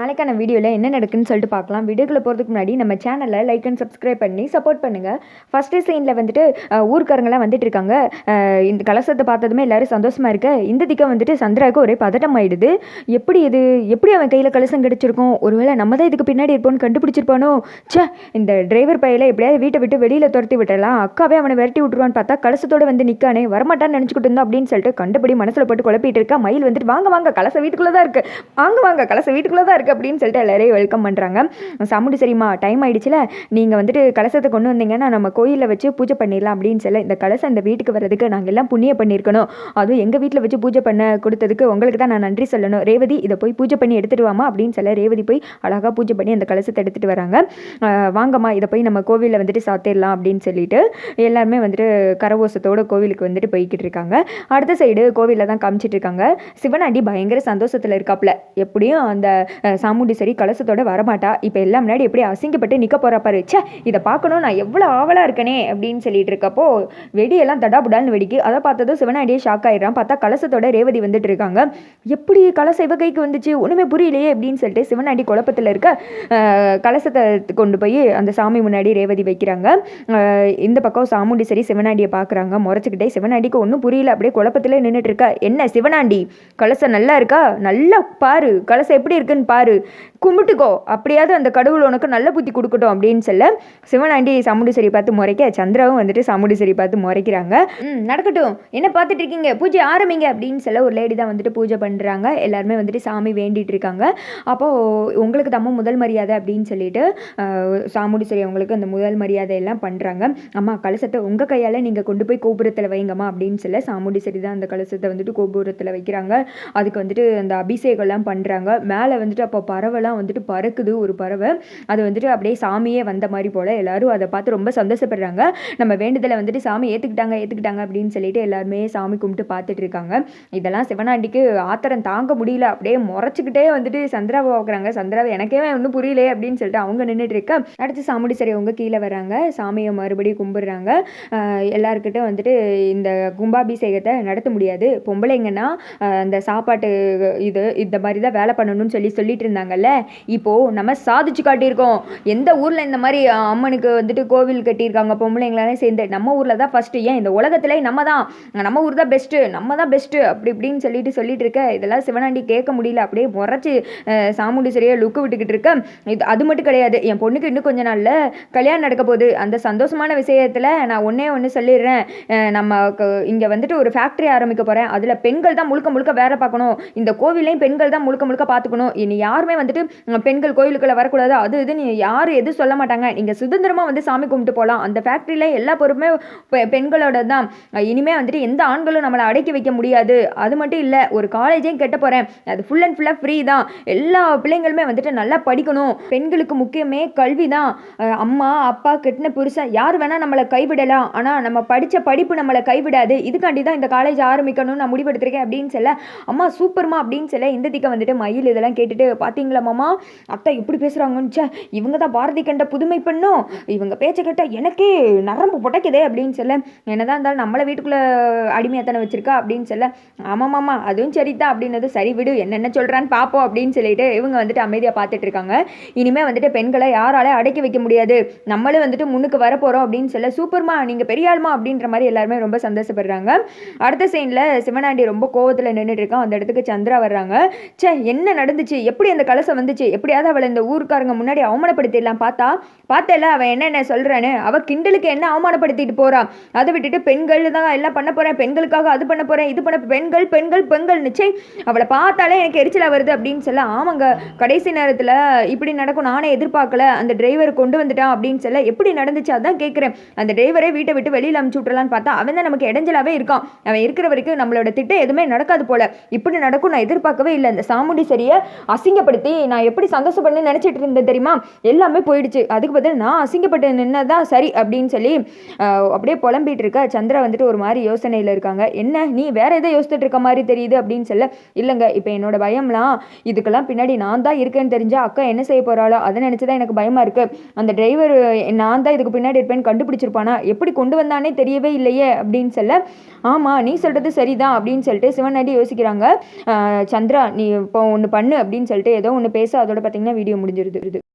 நாளைக்கான வீடியோவில் என்ன நடக்குன்னு சொல்லிட்டு பார்க்கலாம். வீடியோக்குள்ளே போகிறதுக்கு முன்னாடி நம்ம சேனலை லைக் அண்ட் சப்ஸ்கிரைப் பண்ணி சப்போர்ட் பண்ணுங்கள். ஃபஸ்ட்டு சீனில் வந்துட்டு ஊர்க்காரங்களாம் வந்துட்டு இருக்காங்க. இந்த கலசத்தை பார்த்ததுமே எல்லோரும் சந்தோஷமாக இருக்க, இந்த திக்கம் வந்துட்டு சந்திராவுக்கு ஒரே பதட்டம் ஆகிடுது. எப்படி அவன் கையில் கலசம் கிடச்சிருக்கும்? ஒருவேளை நம்ம தான் இதுக்கு பின்னாடி இருப்போம்னு கண்டுபிடிச்சிருப்பானோ? இந்த டிரைவர் பையில எப்படியாவது வீட்டை விட்டு வெளியில் துரத்தி விட்டலாம், அக்காவே அவனை விரட்டி விட்டுருவான்னு பார்த்தா கலசத்தோடு வந்து நிற்கானே, வரமாட்டான்னு நினச்சிக்கிட்டு இருந்தோம் அப்படின்னு சொல்லிட்டு கண்டுபிடி மனசில் போட்டு குழப்பிட்டு இருக்கா. மயில் வந்துட்டு வாங்க வாங்க கலசம் வீட்டுக்குள்ளே தான் இருக்குது, வாங்க கலசம் வீட்டுக்குள்ளே தான் இருக்குது அப்படின்னு சொல்லிட்டு எல்லாரையும் வெல்கம் பண்ணுறாங்க. சாமுண்டி சரிம்மா டைம் ஆயிடுச்சுல, நீங்கள் வந்துட்டு கலசத்தை கொண்டு வந்தீங்கன்னா நம்ம கோயிலில் வச்சு பூஜை பண்ணிடலாம் அப்படின்னு சொல்ல, இந்த கலசம் இந்த வீட்டுக்கு வர்றதுக்கு நாங்கள் எல்லாம் புண்ணியம் பண்ணியிருக்கணும், அதுவும் எங்கள் வீட்டில் வச்சு பூஜை பண்ண கொடுத்ததுக்கு உங்களுக்கு தான் நான் நன்றி சொல்லணும். ரேவதி இதை போய் பூஜை பண்ணி எடுத்துகிட்டு வாமா அப்படின்னு சொல்ல, ரேவதி போய் அழகாக பூஜை பண்ணி அந்த கலசத்தை எடுத்துகிட்டு வராங்க. வாங்கம்மா இதை போய் நம்ம கோவிலில் வந்துட்டு சாத்திடலாம் அப்படின்னு சொல்லிட்டு எல்லாருமே வந்துட்டு கரகோஷத்தோட கோவிலுக்கு வந்துட்டு போய்கிட்டு இருக்காங்க. அடுத்த சைடு கோவிலில் தான் காமிச்சிட்டு இருக்காங்க. சிவனாண்டி பயங்கர சந்தோஷத்தில் இருக்காப்புல. எப்படியும் அந்த சாமுண்டி சரி கலசத்தோட வரமாட்டா, இப்போ எல்லாம் முன்னாடி எப்படி அசிங்கப்பட்டு நிற்க போகிறா பாரு, இதை பார்க்கணும் நான் எவ்வளோ ஆவலாக இருக்கனே அப்படின்னு சொல்லிட்டு இருக்கப்போ வெடியெல்லாம் தடாபுடான்னு வெடிக்கு. அதை பார்த்ததும் சிவனாண்டியே ஷாக் ஆயிடுறான். பார்த்தா கலசத்தோட ரேவதி வந்துட்டு இருக்காங்க. எப்படி கலசம் இவ கைக்கு வந்துச்சு ஒன்றுமே புரியலையே அப்படின்னு சொல்லிட்டு சிவனாண்டி குழப்பத்தில் இருக்க கலசத்தை கொண்டு போய் அந்த சாமி முன்னாடி ரேவதி வைக்கிறாங்க. இந்த பக்கம் சாமுண்டி சரி சிவனாண்டியை பார்க்குறாங்க முறைச்சிக்கிட்டே. சிவனாண்டிக்கு ஒன்றும் புரியல, அப்படியே குழப்பத்தில் நின்றுட்டு இருக்கா. என்ன சிவனாண்டி கலசம் நல்லா இருக்கா? நல்லா பாரு, கலசம் எப்படி இருக்குன்னு பாரு, கும்பிட்டுக்கோ, அப்படியாவது அந்த கடவுள் உனக்கு நல்ல புத்தி கொடுக்கட்டும் அப்படின்னு சொல்ல சிவனாண்டி சாமுண்டீஸ்வரி பார்த்து முறைக்க, சந்திராவும் வந்துட்டு சாமுண்டீஸ்வரி பார்த்து முறைக்கிறாங்க. நடக்கட்டும், என்ன பார்த்துட்டு இருக்கீங்க, பூஜை ஆரம்பிங்க அப்படின்னு சொல்ல ஒரு லேடி தான் வந்துட்டு பூஜை பண்ணுறாங்க. எல்லாருமே வந்துட்டு சாமி வேண்டிட்டு இருக்காங்க. அப்போது உங்களுக்கு தம்ம முதல் மரியாதை அப்படின்னு சொல்லிட்டு சாமுண்டீஸ்வரி அவங்களுக்கு அந்த முதல் மரியாதை எல்லாம் பண்ணுறாங்க. அம்மா கலசத்தை உங்கள் கையால் நீங்கள் கொண்டு போய் கோபுரத்தில் வைங்கம்மா அப்படின்னு சொல்ல சாமுண்டீஸ்வரி தான் அந்த கலசத்தை வந்துட்டு கோபுரத்தில் வைக்கிறாங்க. அதுக்கு வந்துட்டு அந்த அபிஷேகம்லாம் பண்ணுறாங்க. மேலே வந்துட்டு அப்போ பறவைலாம் வந்துட்டு பறக்குது, ஒரு பறவை அது வந்துட்டு அப்படியே சாமியே வந்த மாதிரி போல். எல்லாரும் அதை பார்த்து ரொம்ப சந்தோஷப்படுறாங்க. நம்ம வேண்டுதலை வந்துட்டு சாமி ஏற்றுக்கிட்டாங்க அப்படின்னு சொல்லிட்டு எல்லாருமே சாமி கும்பிட்டு பார்த்துட்டு இருக்காங்க. இதெல்லாம் சிவனாண்டிக்கு ஆத்திரம் தாங்க முடியல, அப்படியே முறைச்சிக்கிட்டே வந்துட்டு சந்திராவை பார்க்குறாங்க. சந்திராவை எனக்கே ஒன்றும் புரியலையே அப்படின்னு சொல்லிட்டு அவங்க நின்றுட்டு இருக்க, அடுத்து சாமுண்டி சரி அவங்க கீழே வராங்க. சாமியை மறுபடியும் கும்பிடுறாங்க. எல்லாருக்கிட்ட வந்துட்டு இந்த கும்பாபிஷேகத்தை நடத்த முடியாது, பொம்பளைங்கன்னா அந்த சாப்பாட்டு இந்த மாதிரி தான் வேலை பண்ணணும்னு சொல்லிட்டு இருந்தாங்கல்ல, இப்போது நம்ம சாதிச்சு காட்டியிருக்கோம். எந்த ஊரில் இந்த மாதிரி அம்மனுக்கு வந்துட்டு கோவில் கட்டியிருக்காங்க பொம்பளைங்களாலே சேர்ந்து, நம்ம ஊரில் தான் ஃபஸ்ட்டு, ஏன் இந்த உலகத்தில் நம்ம ஊர் தான் பெஸ்ட்டு, நம்ம தான் பெஸ்ட்டு அப்படி இப்படின்னு சொல்லிட்டு இருக்க. இதெல்லாம் சிவனாண்டி கேட்க முடியல, அப்படியே முறைச்சி சாமுண்டி சரியாக லுக்கு விட்டுக்கிட்டு இருக்க. அது மட்டும் கிடையாது, என் பொண்ணுக்கு இன்னும் கொஞ்ச நாளில் கல்யாணம் நடக்க போகுது. அந்த சந்தோஷமான விஷயத்தில் நான் ஒன்று சொல்லிடுறேன், நம்ம இங்கே வந்துட்டு ஒரு ஃபேக்ட்ரி ஆரம்பிக்க போகிறேன். அதில் பெண்கள் தான் முழுக்க வேலை பார்க்கணும், இந்த கோவிலையும் பெண்கள் தான் முழுக்க பார்த்துக்கணும். இனி யாருமே வந்துட்டு பெண்கள் கோயிலுக்குள்ளே வரக்கூடாது, அது இதுன்னு யாரும் எதுவும் சொல்ல மாட்டாங்க. நீங்கள் சுதந்திரமாக வந்து சாமி கும்பிட்டு போகலாம். அந்த ஃபேக்ட்ரியில் எல்லா பொறுப்புமே பெண்களோட தான். இனிமேல் வந்துட்டு எந்த ஆண்களும் நம்மளை அடக்கி வைக்க முடியாது. அது மட்டும் இல்லை, ஒரு காலேஜையும் கட்ட போகிறேன், அது ஃபுல் அண்ட் ஃபுல்லாக ஃப்ரீ தான். எல்லா பிள்ளைங்களுமே வந்துட்டு நல்லா படிக்கணும். பெண்களுக்கு முக்கியமே கல்வி தான். அம்மா அப்பா கெட்டின புருஷன் யார் வேணால் நம்மளை கைவிடலாம், ஆனால் நம்ம படித்த படிப்பு நம்மளை கைவிடாது. இதுக்காண்டி தான் இந்த காலேஜ் ஆரம்பிக்கணும்னு நான் முடிவெடுத்திருக்கேன் அப்படின்னு சொல்ல, அம்மா சூப்பர்மா அப்படின்னு சொல்ல இந்த திக்க வந்துட்டு மயில் இதெல்லாம் கேட்டுட்டு, பார்த்தீங்களா மாமா அத்தை எப்படி பேசுகிறாங்கன்னு, இவங்க தான் பாரதி கண்ட புதுமை பண்ணும், இவங்க பேச்சை கேட்டால் எனக்கே நரம்பு புடைக்குதே அப்படின்னு சொல்ல, என்னதான் இருந்தாலும் நம்மளை வீட்டுக்குள்ளே அடிமையாத்தானே வச்சிருக்கா அப்படின்னு சொல்ல, ஆமாம் மாமா அதுவும் சரிதான் அப்படின்னது, சரி விடு என்னென்ன சொல்கிறான்னு பார்ப்போம் அப்படின்னு சொல்லிட்டு இவங்க வந்துட்டு அமைதியாக பார்த்துட்டு இருக்காங்க. இனிமேல் வந்துட்டு பெண்களை யாராலே அடக்கி வைக்க முடியாது, நம்மளும் வந்துட்டு முன்னுக்கு வரப்போகிறோம் அப்படின்னு சொல்ல, சூப்பர்மா நீங்கள் பெரிய ஆள்மா அப்படின்ற மாதிரி எல்லாருமே ரொம்ப சந்தோஷப்படுறாங்க. அடுத்த சீனில் சிவனாண்டி ரொம்ப கோவத்தில் நின்றுட்டு இருக்கான். அந்த இடத்துக்கு சந்திரா வர்றாங்க. என்ன நடந்துச்சு, எப்படி அந்த கலசம் வந்துச்சு, எப்படியாவது அவளை இந்த ஊருக்காரங்க முன்னாடி அவமானப்படுத்திடலாம் பார்த்தல அவன் என்ன சொல்கிறான்னு, அவள் கிண்டலுக்கு என்ன அவமானப்படுத்திட்டு போகிறான். அதை விட்டுட்டு பெண்கள் தான் எல்லாம் பண்ண போகிறேன், பெண்களுக்காக அது பண்ண போகிறேன், இது பண்ண பெண்கள் நிச்சயம் அவளை பார்த்தாலே எனக்கு எரிச்சலாக வருது அப்படின்னு சொல்ல, ஆமாங்க கடைசி நேரத்தில் இப்படி நடக்கும் நானே எதிர்பார்க்கல, அந்த டிரைவர் கொண்டு வந்துட்டான் அப்படின்னு சொல்ல, எப்படி நடந்துச்சு அதான் கேட்குறேன். அந்த டிரைவரே வீட்டை விட்டு வெளியில் அமுச்சு விட்றலான்னு பார்த்தா அவன் தான் நமக்கு இடைஞ்சலாகவே இருக்கான். அவன் இருக்கிற வரைக்கும் நம்மளோட திட்டம் எதுவுமே நடக்காது போல, இப்படி நடக்கும் நான் எதிர்பார்க்கவே இல்லை. அந்த சாமுண்டி சரியை அசிங்கப்படுத்தி நான் எப்படி சந்தோஷப்படணும்னு நினச்சிட்டு இருந்தேன் தெரியுமா, எல்லாமே போயிடுச்சு. அதுக்கு பதில் நான் அசிங்கப்பட்டு நின்னதான் சரி அப்படின்னு சொல்லி அப்படியே புலம்பிட்டு இருக்க. சந்திரா வந்துட்டு ஒரு மாதிரி யோசனையில் இருக்காங்க. என்ன நீ வேற எதை யோசிச்சுட்டு இருக்க மாதிரி தெரியுது அப்படின்னு சொல்ல, இல்லைங்க இப்போ என்னோட பயம்லாம் இதுக்கெல்லாம் பின்னாடி நான் தான் இருக்கேன்னு தெரிஞ்சா அக்கா என்ன செய்ய போகிறாளோ அதை நினச்சி தான் எனக்கு பயமாக இருக்குது. அந்த டிரைவர் நான் தான் இதுக்கு பின்னாடி இருப்பேன்னு கண்டுபிடிச்சிருப்பானா, எப்படி கொண்டு வந்தானே தெரியவே இல்லையே அப்படின்னு சொல்ல, ஆமாம் நீ சொல்கிறது சரிதான் அப்படின்னு சொல்லிட்டு சிவனாண்டி யோசிக்கிறாங்க. சந்திரா நீ இப்போ ஒன்று பண்ணு அப்படின்னு சொல்லிட்டு சொல்லிட்டு ஏதோ ஒன்று பேச அதோட பார்த்தீங்கன்னா வீடியோ முடிஞ்சிருது.